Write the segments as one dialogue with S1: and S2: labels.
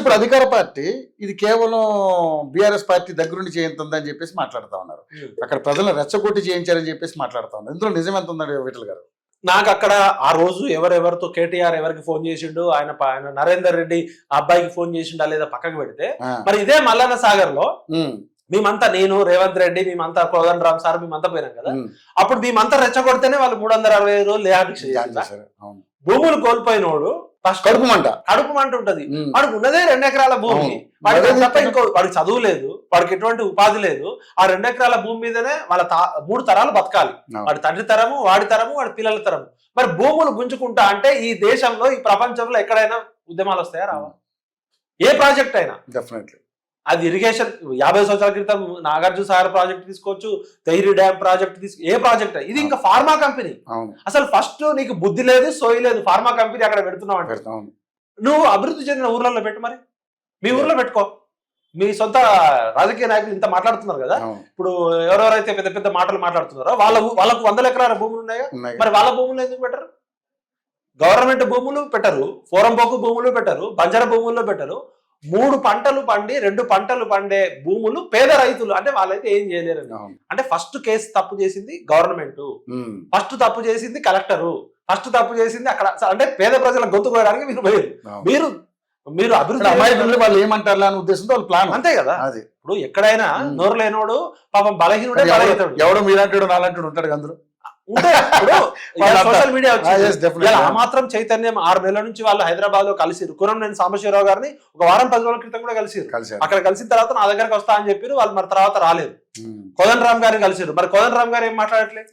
S1: ఇప్పుడు అధికార పార్టీ ఇది కేవలం బీఆర్ఎస్ పార్టీ దగ్గరుండి చేయింతుందని చెప్పేసి మాట్లాడుతూ ఉన్నారు. అక్కడ ప్రజలను రెచ్చగొట్టి చేయించారని చెప్పేసి మాట్లాడుతూ ఉన్నారు. ఇందులో నిజం ఎంత ఉందండి విఠల్ గారు?
S2: నాకు అక్కడ ఆ రోజు ఎవరెవరితో కేటీఆర్ ఎవరికి ఫోన్ చేసిండు, ఆయన నరేందర్ రెడ్డి అబ్బాయికి ఫోన్ చేసిండా లేదా పక్కకు పెడితే, మరి ఇదే మల్లన్న సాగర్ లో మేమంతా, నేను రేవంత్ రెడ్డి, మేమంతా కోదండ రామ్ సార్ మేమంతా పోయినాం కదా, అప్పుడు మేమంతా రెచ్చగొడితేనే వాళ్ళు 365 రోజులు లేహాభిక్ష చేశారు. భూములు కోల్పోయినోడు కడుపుమంట ఉంటది. వాడికి ఉన్నదే 2 ఎకరాల భూమి, వాడికి తప్ప ఇంకో వాడికి చదువు లేదు, వాడికి ఎటువంటి ఉపాధి లేదు. ఆ 2 ఎకరాల భూమి మీదనే వాళ్ళ 3 తరాలు బతకాలి. వాడి తండ్రి తరము, వాడి తరము, వాడి పిల్లల తరము. మరి భూములు గుంజుకుంటా అంటే ఈ దేశంలో, ఈ ప్రపంచంలో ఎక్కడైనా ఉద్యమాలు వస్తాయా? రావా? ఏ ప్రాజెక్ట్ అయినా డెఫినెట్లీ అది ఇరిగేషన్ 50 సంవత్సరాల క్రితం నాగార్జున సాగర్ ప్రాజెక్ట్ తీసుకోవచ్చు, తెహ్రీ డ్యామ్ ప్రాజెక్ట్ ఏ ప్రాజెక్ట్, ఇది ఇంకా ఫార్మా కంపెనీ. అసలు ఫస్ట్ నీకు బుద్ధి లేదు, సోయి లేదు, ఫార్మా కంపెనీ అక్కడ పెడుతున్నావు అంటే నువ్వు అభివృద్ధి చెందిన ఊర్లలో పెట్టు, మరి మీ ఊర్లో పెట్టుకో. మీ సొంత రాజకీయ నాయకులు ఇంత మాట్లాడుతున్నారు కదా, ఇప్పుడు ఎవరెవరైతే పెద్ద పెద్ద మాటలు మాట్లాడుతున్నారో వాళ్ళకు 100 ఎకరాల భూములు ఉన్నాయా, మరి వాళ్ళ భూములు ఎందుకు పెట్టరు? గవర్నమెంట్ భూములు పెట్టరు, ఫోరంబోకు భూములు పెట్టరు, బంజారా భూముల్లో పెట్టరు. 3 పంటలు పండి 2 పంటలు పండే భూములు పేద రైతులు అంటే వాళ్ళైతే ఏం చేయలేరు. అంటే ఫస్ట్ కేసు తప్పు చేసింది గవర్నమెంట్, ఫస్ట్ తప్పు చేసింది కలెక్టరు, ఫస్ట్ తప్పు చేసింది అక్కడ. అంటే పేద ప్రజల గొంతు కోయడానికి మీరు అభివృద్ధి
S1: వాళ్ళు ఏమంటారు అనే ఉద్దేశంతో వాళ్ళు ప్లాన్
S2: అంతే కదా. అది ఇప్పుడు ఎక్కడైనా నోరు లేనోడు పాపం బలహీనుడే బలహీనుడు,
S1: ఎవడో మీలాంటి నాలంటాడు ఉంటాడు అందరూ
S2: ఉంటే. సోషల్ మీడియా వచ్చింది, ఆ మాత్రం చైతన్యం 6 నెలల నుంచి వాళ్ళు హైదరాబాద్ లో కలిసిరు. కురంనేని సాంబశివరావు గారిని ఒక వారం 10 రోజుల క్రితం కూడా కలిసిరు. అక్కడ కలిసిన తర్వాత నా దగ్గరకు వస్తా అని చెప్పారు వాళ్ళు, మరి తర్వాత రాలేదు. కోదండ రామ్ గారిని కలిసిరు, మరి కోదండ రామ్ గారు ఏం మాట్లాడట్లేదు.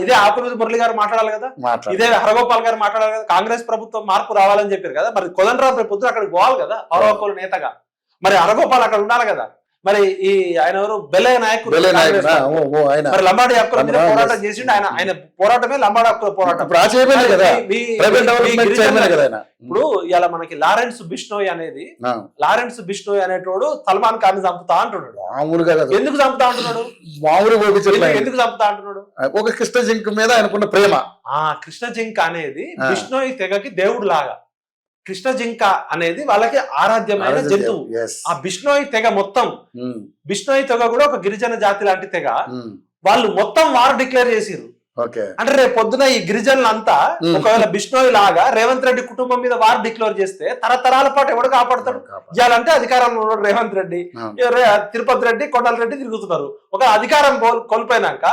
S2: ఇదే ఆకునూరి మురళి గారు మాట్లాడాలి కదా, ఇదే హరగోపాల్ గారు మాట్లాడాలి కదా, కాంగ్రెస్ ప్రభుత్వం మార్పు రావాలని చెప్పారు కదా, మరి కోదండ రామ్ రేపు పొద్దున అక్కడికి పోవాలి కదా పౌరవకుల నేతగా, మరి హరగోపాల్ అక్కడ ఉండాలి కదా. మరి ఈ ఆయన ఎవరు బెల్లయ్య నాయకుడు, మరి లంబాడి హక్కుల మీద పోరాటం చేసిండు ఆయన పోరాటమే లంబాడి హక్కుల పోరాటం. ఇప్పుడు ఇలా మనకి లారెన్స్ బిష్నోయ్ అనేటోడు సల్మాన్ ఖాన్ చంపుతా అంటున్నాడు. ఎందుకు చంపుతా అంటున్నాడు? ఎందుకు చంపుతా అంటున్నాడు?
S1: ఒక కృష్ణ జింక్ మీద ఆయనకున్న ప్రేమ.
S2: కృష్ణ జింక్ అనేది బిష్నోయ్ తెగకి దేవుడు లాగా. కృష్ణ జింక అనేది వాళ్ళకి ఆరాధ్యమైన జంతువు. ఆ బిష్నోయ్ తెగ మొత్తం, బిష్నోయ్ తెగ కూడా ఒక గిరిజన జాతి లాంటి తెగ, వాళ్ళు మొత్తం వార్ డిక్లేర్ చేసిర్రు. అంటే రేపు పొద్దున ఈ గిరిజనులంతా ఒకవేళ బిష్నోయ్ లాగా రేవంత్ రెడ్డి కుటుంబం మీద వార్ డిక్లేర్ చేస్తే తరతరాల పాటు ఎవడు కాపాడతాడు? ఇవ్వాలంటే అధికారంలో ఉన్నాడు రేవంత్ రెడ్డి, తిరుపతి రెడ్డి, కొండల రెడ్డి తిరుగుతున్నారు. ఒక అధికారం కోల్పోయినాక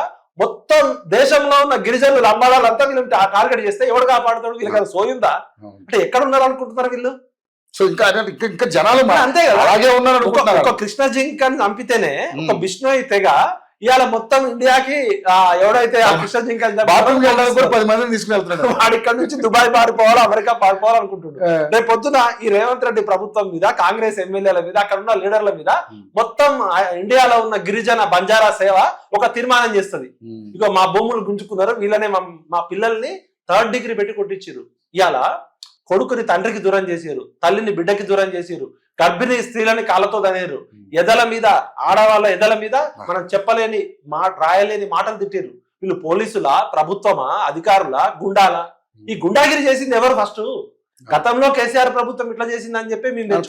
S2: మొత్తం దేశంలో ఉన్న గిరిజనులు లంబాడాలంతా వీళ్ళు టార్గెట్ చేస్తే ఎవడు కాపాడుతాడు? వీళ్ళకి సోయుందా? అంటే ఎక్కడ ఉన్నారు అనుకుంటున్నారు వీళ్ళు?
S1: సో ఇంకా జనాలు
S2: అంతే కదా, అలాగే ఉన్నారు. ఒక కృష్ణ జింక్ అని చంపితేనే ఒక బిష్ణోయ్ తెగ ఇవాళ మొత్తం ఇండియాకి ఎవడైతే ఆ కృష్ణ జింక్
S1: 10 మందిని తీసుకుని
S2: వాడి ఇక్కడ నుంచి దుబాయ్ పారిపోవాలి, అమెరికా పారిపోవాలనుకుంటున్నాడు. రేపు పొద్దున ఈ రేవంత్ రెడ్డి ప్రభుత్వం మీద, కాంగ్రెస్ ఎమ్మెల్యేల మీద, అక్కడ ఉన్న లీడర్ల మీద మొత్తం ఇండియాలో ఉన్న గిరిజన బంజారా సేవ ఒక తీర్మానం చేస్తుంది. ఇక మా భూములు గుంజుకున్నారు, వీళ్ళనే మా పిల్లల్ని 3rd డిగ్రీ పెట్టి కొట్టించారు. ఇవాళ కొడుకుని తండ్రికి దూరం చేసారు, తల్లిని బిడ్డకి దూరం చేసారు, గర్భిణీ స్త్రీలని కాళ్ళతో దనేరు, ఎదల మీద, ఆడవాళ్ళ ఎదల మీద మనం చెప్పలేని రాయలేని మాటలు తిట్టారు. వీళ్ళు పోలీసులా, ప్రభుత్వమా, అధికారులా, గుండాలా? ఈ గుండాగిరి చేసింది ఎవరు? ఫస్ట్ గతంలో కేసీఆర్ ప్రభుత్వం ఇట్లా చేసింది అని చెప్పి మేము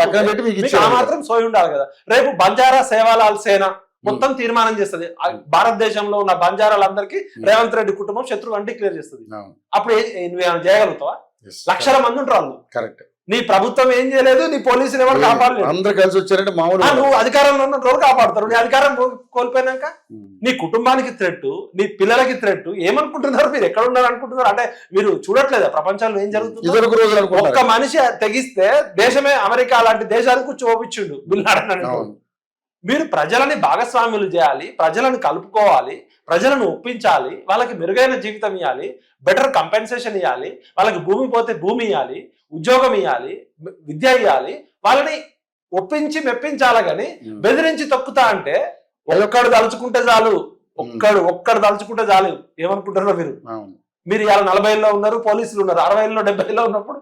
S2: ఆ మాత్రం సోయి ఉండాలి కదా. రేపు బంజారా సేవాలాల్ సేన మొత్తం తీర్మానం చేస్తుంది. భారతదేశంలో ఉన్న బంజారాలందరికీ రేవంత్ రెడ్డి కుటుంబం శత్రువు అని డిక్లేర్ చేస్తుంది. అప్పుడు నువ్వేమైనా చేయగలుగుతావా? 1,00,000 మంది ఉంటారు వాళ్ళు. కరెక్ట్. నీ ప్రభుత్వం ఏం చేయలేదు, నీ పోలీసులు ఎవరు కాపాడలేదు.
S1: అందరూ కలిసి వచ్చారంటే మామూలు
S2: నువ్వు అధికారంలో ఉన్న రోజు కాపాడతారు. నీ అధికారం కోల్పోయినాక నీ కుటుంబానికి థ్రెట్, నీ పిల్లలకి థ్రెట్. ఏమనుకుంటున్నారు మీరు? ఎక్కడ ఉన్నారు అనుకుంటున్నారు? అంటే మీరు చూడట్లేదా ప్రపంచంలో ఏం జరుగుతుంది? ఒక్క మనిషి తెగిస్తే దేశమే అమెరికా లాంటి దేశానికి చూపించిండు బిల్లాడని. మీరు ప్రజలని భాగస్వాములు చేయాలి, ప్రజలను కలుపుకోవాలి, ప్రజలను ఒప్పించాలి, వాళ్ళకి మెరుగైన జీవితం ఇవ్వాలి, బెటర్ కంపెన్సేషన్ ఇవ్వాలి, వాళ్ళకి భూమి పోతే భూమి ఇవ్వాలి, ఉద్యోగం ఇవ్వాలి, విద్య ఇవ్వాలి, వాళ్ళని ఒప్పించి మెప్పించాలి. కానీ బెదిరించి తొక్కుతా అంటే ఒక్కడు తలుచుకుంటే చాలు, ఒక్కడు తలుచుకుంటే చాలు. ఏమనుకుంటారో మీరు ఇవాళ 40లో ఉన్నారు, పోలీసులు ఉన్నారు 60లో 70లో ఉన్నప్పుడు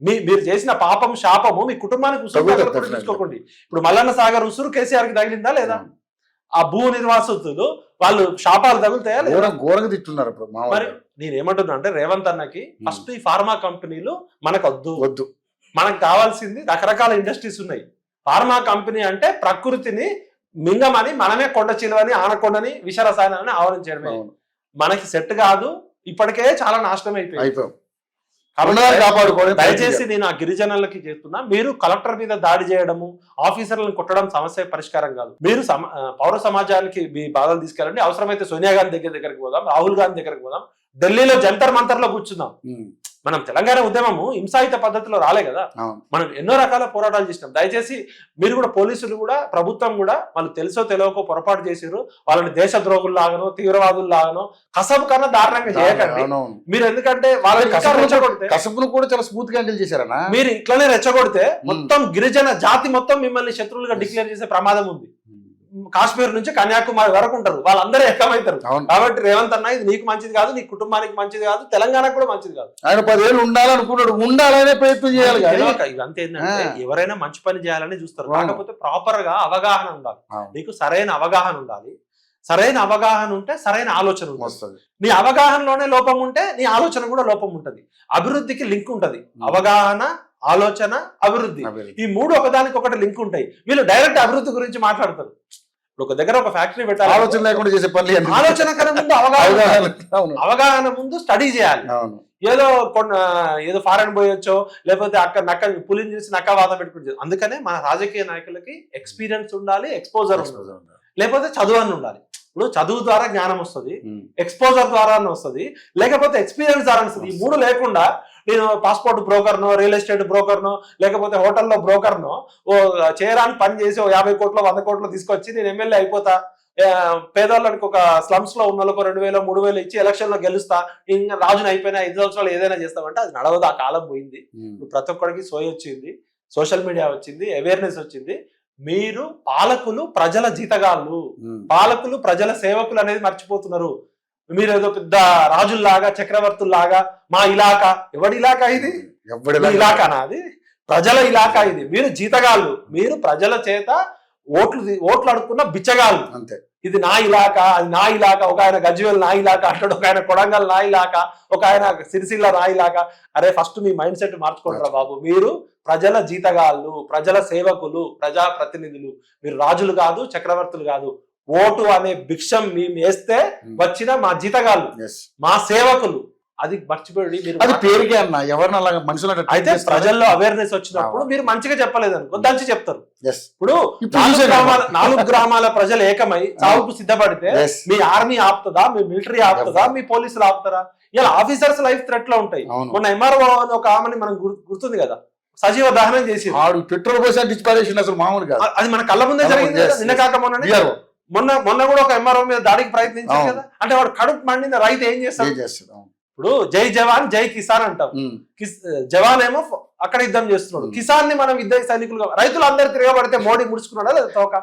S2: మీరు చేసిన పాపం శాపము మీ కుటుంబానికి ఉసురు తీసుకోకండి. ఇప్పుడు మల్లన్న సాగర్ ఉసురు కేసీఆర్ కి తగిలిందా లేదా? ఆ భూ నిర్వాసితులు వాళ్ళు శాపాలు తగులుతాయా లేదా?
S1: ఘోరంగా తిట్టున్నారు.
S2: మరి నేనేమంటున్నా అంటే రేవంత్ అన్నకి ఫస్ట్ ఈ ఫార్మా కంపెనీలు మనకు వద్దు, మనకు కావాల్సింది రకరకాల ఇండస్ట్రీస్ ఉన్నాయి. ఫార్మా కంపెనీ అంటే ప్రకృతిని మింగమని మనమే కొండ చిలువని ఆనకొండని విషరసాయనాన్ని ఆవరించడమే. మనకి సెట్ కాదు, ఇప్పటికే చాలా నాశనం అయిపోయింది. దయచేసి నేను ఆ గిరిజనులకి చెప్తున్నా, మీరు కలెక్టర్ మీద దాడి చేయడము, ఆఫీసర్లను కొట్టడం సమస్య పరిష్కారం కాదు. మీరు పౌర సమాజానికి మీ బాధలు తీసుకెళ్ళండి. అవసరమైతే సోనియా గాంధీ దగ్గరికి పోదాం, రాహుల్ గాంధీ దగ్గరికి పోదాం, ఢిల్లీలో జంతర్ మంతర్లో కూర్చుందాం. మనం తెలంగాణ ఉద్యమము హింసాయుత పద్ధతిలో రాలే కదా, మనం ఎన్నో రకాల పోరాటాలు చేసినాం. దయచేసి మీరు కూడా, పోలీసులు కూడా, ప్రభుత్వం కూడా, వాళ్ళు తెలుసో తెలియకో పొరపాటు చేసారు, వాళ్ళని దేశద్రోహుల్లాగానో తీవ్రవాదుల్లాగానో కసబు కన్నా దారుణంగా చేయకండి మీరు. ఎందుకంటే వాళ్ళని
S1: కసబును కూడా చాలా స్మూత్ గా హ్యాండిల్ చేశారన్నా.
S2: మీరు ఇట్లనే రెచ్చగొడితే మొత్తం గిరిజన జాతి మొత్తం మిమ్మల్ని శత్రువులుగా డిక్లేర్ చేసే ప్రమాదం ఉంది. కాశ్మీర్ నుంచి కన్యాకుమారి వరకు ఉంటారు, వాళ్ళందరూ ఏకమవుతారు. కాబట్టి రేవంత్ అన్న, ఇది నీకు మంచిది కాదు, నీ కుటుంబానికి మంచిది కాదు, తెలంగాణకు కూడా మంచిది కాదు.
S1: ఆయన 10 ఏళ్ళు ఉండాలనుకున్నాడు, ఉండాలనే ప్రయత్నం చేయాలి.
S2: ఇదంతా ఏంటంటే ఎవరైనా మంచి పని చేయాలని చూస్తారు, కాకపోతే ప్రాపర్ గా అవగాహన ఉండాలి. నీకు సరైన అవగాహన ఉండాలి. సరైన అవగాహన ఉంటే సరైన ఆలోచన ఉంటుంది. నీ అవగాహనలోనే లోపం ఉంటే నీ ఆలోచన కూడా లోపం ఉంటది. అభివృద్ధికి లింక్ ఉంటది. అవగాహన, ఆలోచన, అభివృద్ధి, ఈ మూడు ఒకదానికి ఒకటి లింక్ ఉంటాయి. వీళ్ళు డైరెక్ట్ అభివృద్ధి గురించి మాట్లాడతారు. ఇప్పుడు ఒక దగ్గర ఒక ఫ్యాక్టరీ పెట్టాలి,
S1: ఆలోచన లేకుండా చేసే పని.
S2: ఆలోచన కన్నా ముందు అవగాహన ముందు స్టడీ చేయాలి. ఏదో ఫారెన్ పోయొచ్చో, లేకపోతే అక్కడ పులిని చూసి నక్కవాదం పెట్టుకుంటుంది. అందుకనే మన రాజకీయ నాయకులకి ఎక్స్పీరియన్స్ ఉండాలి, ఎక్స్పోజర్ ఉండాలి, లేకపోతే చదువు అని ఉండాలి. ఇప్పుడు చదువు ద్వారా జ్ఞానం వస్తుంది, ఎక్స్పోజర్ ద్వారా వస్తుంది, లేకపోతే ఎక్స్పీరియన్స్ ద్వారా వస్తుంది. ఈ మూడు లేకుండా నేను పాస్పోర్ట్ బ్రోకర్నో, రియల్ ఎస్టేట్ బ్రోకర్నో, లేకపోతే హోటల్లో బ్రోకర్నో చేయడానికి పని చేసి 50 కోట్లు 100 కోట్లు తీసుకొచ్చి నేను ఎమ్మెల్యే అయిపోతా, పేదవాళ్ళకి ఒక స్లమ్స్ లో ఉన్న 2000 3000 ఇచ్చి ఎలక్షన్ లో గెలుస్తా, ఇంకా రాజుని అయిపోయినా 5 సంవత్సరాలు ఏదైనా చేస్తామంటే అది నడవదు. ఆ కాలం పోయింది. ప్రతి ఒక్కరికి సోయి వచ్చింది, సోషల్ మీడియా వచ్చింది, అవేర్నెస్ వచ్చింది. మీరు పాలకులు ప్రజల జీతగాళ్ళు, పాలకులు ప్రజల సేవకులు అనేది మర్చిపోతున్నారు. మీరు ఏదో పెద్ద రాజుల్లాగా, చక్రవర్తుల్లాగా, మా ఇలాకా, ఎవడి ఇలాకా ఇది? ఇలాకానా అది? ప్రజల ఇలాకా ఇది. మీరు జీతగాళ్ళు, మీరు ప్రజల చేత ఓట్లు అడుక్కున్న బిచ్చగాళ్ళు. అంతే. ఇది నా ఇలాకా, అది నా ఇలాకా. ఒక ఆయన గజ్వేల్ నా ఇలాకా అంటాడు, ఒక ఆయన కొడంగల్ నా ఇలాకా, ఒక ఆయన సిరిసిల్ల నా ఇలాకా. అరే ఫస్ట్ మీ మైండ్ సెట్ మార్చుకుంటారా బాబు. మీరు ప్రజల జీతగాళ్ళు, ప్రజల సేవకులు, ప్రజా ప్రతినిధులు. మీరు రాజులు కాదు, చక్రవర్తులు కాదు. ఓటు అనే భిక్షం మేము వేస్తే వచ్చిన మా జీతగాళ్ళు, మా సేవకులు. అది మర్చిపోయి
S1: అది పేరుకే అన్న, ఎవరిని అలా మనుషులు.
S2: అయితే ప్రజల్లో అవేర్నెస్ వచ్చినప్పుడు మీరు మంచిగా చెప్పలేదు అనుకో, దంచి చెప్తారు. ఇప్పుడు 4 గ్రామాల ప్రజలు ఏకమై చావుకు సిద్ధపడితే మీ ఆర్మీ ఆపుతుందా, మీ మిలిటరీ ఆపుతుందా, మీ పోలీసులు ఆపుతారా? ఇలా ఆఫీసర్స్ లైఫ్ థ్రెట్ లో ఉంటాయి. మొన్న ఎంఆర్ఓ అని ఒక ఆమెని మనం గుర్తుంది కదా, సజీవ దహనం చేసి
S1: పెట్రోల్ పోసి డిస్పారేషన్ అసలు మామూలు కాదు.
S2: అది మన కళ్ళ ముందే జరిగింది. నిన్న కాక మొన్న కూడా ఒక ఎంఆర్ఓ మీద దాడికి ప్రయత్నించారు కదా. అంటే వాడు కడుపు మండిన రైతు ఏం చేస్తాడు? ఇప్పుడు జై జవాన్ జై కిసాన్ అంటాం. జవాన్ ఏమో అక్కడ యుద్ధం చేస్తున్నాడు, కిసాన్ ని మనం యుద్ధ సైనికులుగా. రైతులు అందరు తిరగబడితే మోడీ ముడుచుకున్నాడా లేదా తోక?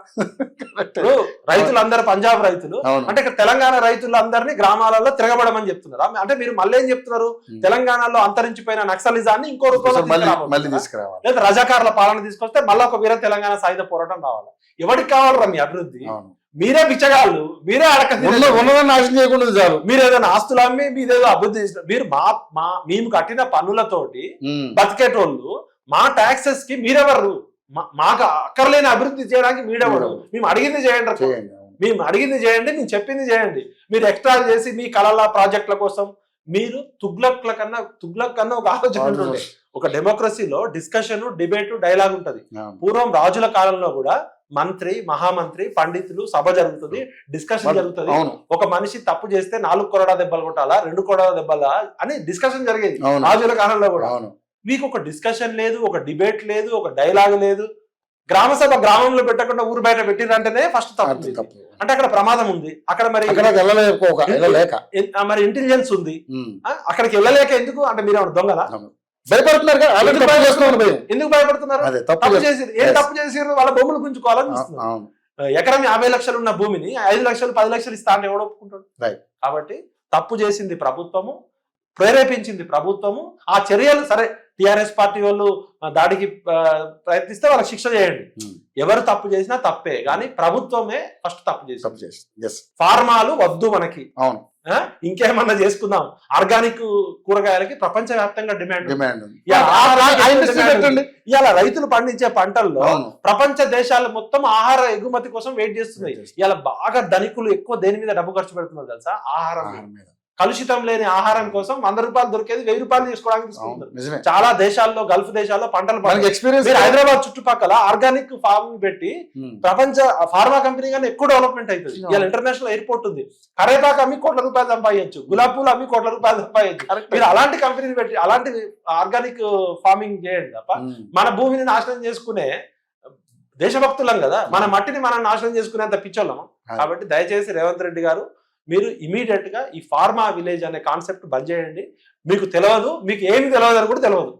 S2: ఇప్పుడు రైతులందరూ పంజాబ్ రైతులు అంటే ఇక్కడ తెలంగాణ రైతులందరినీ గ్రామాలలో తిరగబడమని చెప్తున్నారు. అంటే మీరు మళ్ళీ ఏం చెప్తున్నారు? తెలంగాణలో అంతరించిపోయిన నక్సలిజాన్ని ఇంకో రూపంలో తీసుకురావాలి, లేదా రజాకారుల పాలన తీసుకొస్తే మళ్ళీ ఒక వీర తెలంగాణ సాయుధ పోరాటం రావాలి. ఎవరికి కావాలరా మీ అభివృద్ధి? మీరే బిచ్చగాళ్ళు, మీరే
S1: నాశనం చేయకుండా చాలు.
S2: మీరు ఏదైనా ఆస్తులు అమ్మి మీరేదో అభివృద్ధి చేసిన, మీరు మేము కట్టిన పన్నులతోటి బతికేటోళ్ళు, మా ట్యాక్సెస్ కి మీరెవరు? మాకు అక్కర్లేని అభివృద్ధి చేయడానికి మీరెవరు? మేము అడిగింది చేయండి, మేము అడిగింది చేయండి, మేము చెప్పింది చేయండి. మీరు ఎక్స్ట్రా చేసి మీ కళల ప్రాజెక్టుల కోసం మీరు తుగ్లక్ కన్నా ఒక ఆలోచన ఉంటుంది. ఒక డెమోక్రసీలో డిస్కషన్, డిబేట్, డైలాగ్ ఉంటది. పూర్వం రాజుల కాలంలో కూడా మంత్రి, మహామంత్రి, పండితులు సభ జరుగుతుంది, డిస్కషన్ జరుగుతుంది. ఒక మనిషి తప్పు చేస్తే 4 కొరడా దెబ్బలు కొట్టాలా, 2 కొరడా దెబ్బలా అని డిస్కషన్ జరిగేది రాజుల కాలంలో కూడా. మీకు ఒక డిస్కషన్ లేదు, ఒక డిబేట్ లేదు, ఒక డైలాగ్ లేదు. గ్రామ సభ గ్రామంలో పెట్టకుండా ఊరు బయట పెట్టిరంటేనే ఫస్ట్ తప్పు. అంటే అక్కడ ప్రమాదం ఉంది. అక్కడ మరి ఇంటెలిజెన్స్ ఉంది, అక్కడికి వెళ్ళలేక ఎందుకు? అంటే మీరు దొంగలా
S1: భయపడుతున్నారు?
S2: ఎందుకు భయపడుతున్నారు? తప్పు చేసి ఏం తప్పు చేసి వాళ్ళ భూములు గుంజుకోవాలని చూస్తున్నారు. ఎకరం 50 లక్షలు ఉన్న భూమిని 5 లక్షలు 10 లక్షలు ఇస్తా అంటే ఎవడు ఒప్పుకుంటాడు? కాబట్టి తప్పు చేసింది ప్రభుత్వము, ప్రేరేపించింది ప్రభుత్వము. ఆ చర్యలు సరే టిఆర్ఎస్ పార్టీ వాళ్ళు దాడికి ప్రయత్నిస్తే వాళ్ళకి శిక్ష చేయండి. ఎవరు తప్పు చేసినా తప్పే, కానీ ప్రభుత్వమే ఫస్ట్ తప్పు చేసి ఫార్మాలు వద్దు మనకి,
S1: అవును,
S2: ఇంకేమన్నా చేసుకుందాం. ఆర్గానిక్ కూరగాయలకి ప్రపంచవ్యాప్తంగా డిమాండ్. ఇవాళ రైతులు పండించే పంటల్లో ప్రపంచ దేశాలు మొత్తం ఆహార ఎగుమతి కోసం వెయిట్ చేస్తున్నాయి. ఇవాళ బాగా ధనికులు ఎక్కువ దేని మీద డబ్బు ఖర్చు పెడుతున్నారు తెలుసా? ఆహారం మీద. కలుషితం లేని ఆహారం కోసం 100 రూపాయలు దొరికేది 1000 రూపాయలు తీసుకోవడానికి తీసుకుంటారు. చాలా దేశాల్లో, గల్ఫ్ దేశాల్లో పంటలు హైదరాబాద్ చుట్టుపక్కల ఆర్గానిక్ ఫార్మింగ్ పెట్టి ప్రపంచ ఫార్మా కంపెనీ కానీ ఎక్కువ డెవలప్మెంట్ అవుతుంది. ఇలా ఇంటర్నేషనల్ ఎయిర్పోర్ట్ ఉంది. కరేపాకు అమ్మి కోట్ల రూపాయలు సంపాదించు, గులాబ్ పూలు అమ్మి కోట్ల రూపాయలు సంపాదించు. మీరు అలాంటి కంపెనీని పెట్టి అలాంటి ఆర్గానిక్ ఫార్మింగ్ చేయండి తప్ప మన భూమిని నాశనం చేసుకునే దేశభక్తులం కదా, మన మట్టిని మనం నాశనం చేసుకునేంత పిచ్చోళ్ళం. కాబట్టి దయచేసి రేవంత్ రెడ్డి గారు మీరు ఇమీడియట్ గా ఈ ఫార్మా విలేజ్ అనే కాన్సెప్ట్ బంద్ చేయండి. మీకు తెలియదు, మీకు ఏమి తెలియదు అని కూడా తెలియదు.